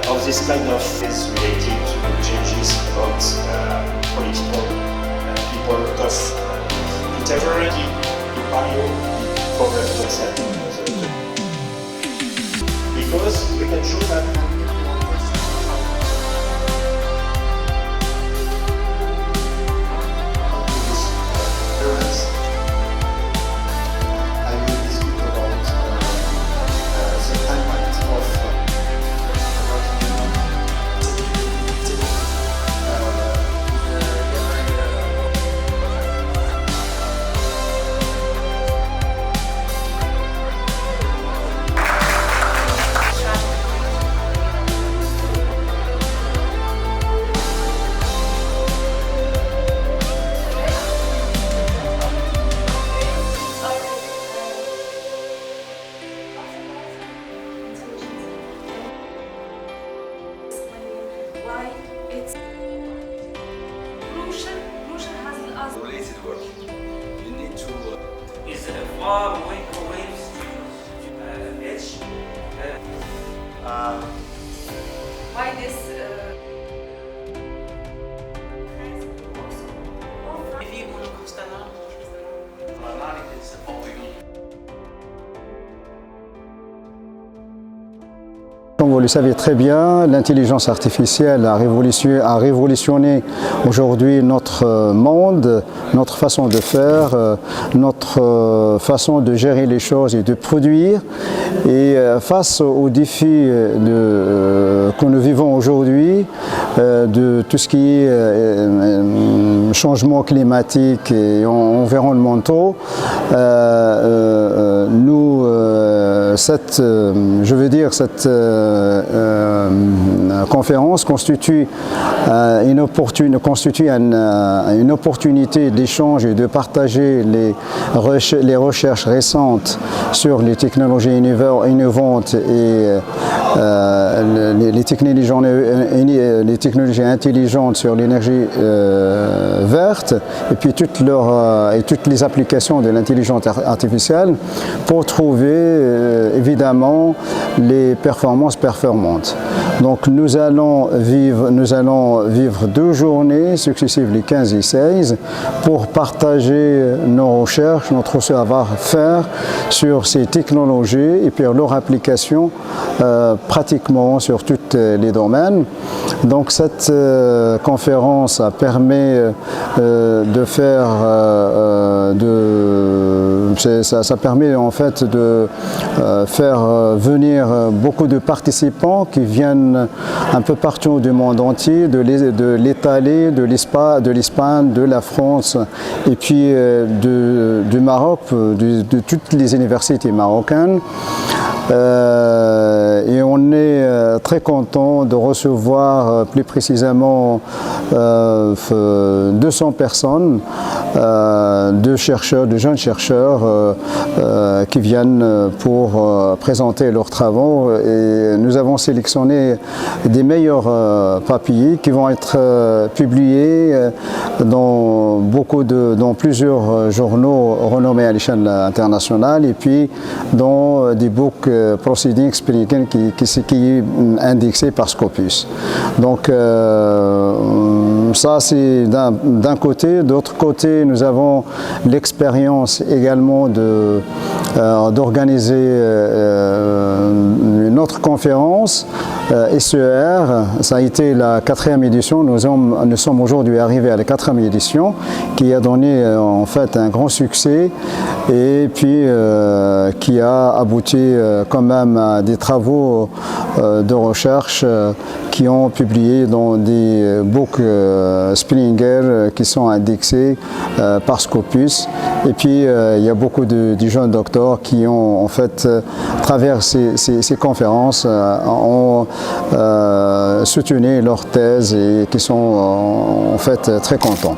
Of this kind of is related to changes about political people of contemporary value problem because we can show that related work. You need to is far microwaves edge. Why this? Comme vous le savez très bien, l'intelligence artificielle a révolutionné aujourd'hui notre monde, notre façon de faire, notre façon de gérer les choses et de produire. Et face aux défis que nous vivons aujourd'hui, de tout ce qui est changement climatique et environnementaux, cette conférence constitue une opportunité d'échange et de partager les recherches récentes sur les technologies innovantes et les technologies intelligentes sur l'énergie verte et puis toutes les applications de l'intelligence artificielle pour trouver évidemment les performances performantes. Donc nous allons vivre 2 journées successives, les 15 et 16, pour partager nos recherches, notre savoir-faire sur ces technologies et puis leur application pratiquement sur tous les domaines. Donc cette conférence permet de faire ça permet en fait de faire venir beaucoup de participants qui viennent un peu partout du monde entier, de l'Italie, de l'Espagne, de la France et puis du Maroc, de toutes les universités marocaines. Et on est très content de recevoir plus précisément 200 personnes, de jeunes chercheurs qui viennent pour présenter leurs travaux. Et nous avons sélectionné des papiers qui vont être publiés dans plusieurs journaux renommés à l'échelle internationale et puis dans des books Proceedings qui est indexé par Scopus. Donc ça c'est d'un côté. D'autre côté, nous avons l'expérience également d'organiser une autre conférence, SER. Ça a été la 4e édition. Nous sommes aujourd'hui arrivés à la 4e édition qui a donné en fait un grand succès et puis qui a abouti quand même à des travaux de recherche qui ont publié dans des books Springer qui sont indexés par Scopus. Et puis il y a beaucoup de jeunes docteurs qui ont en fait, à travers ces conférences, ont soutenu leur thèse et qui sont en fait très contents.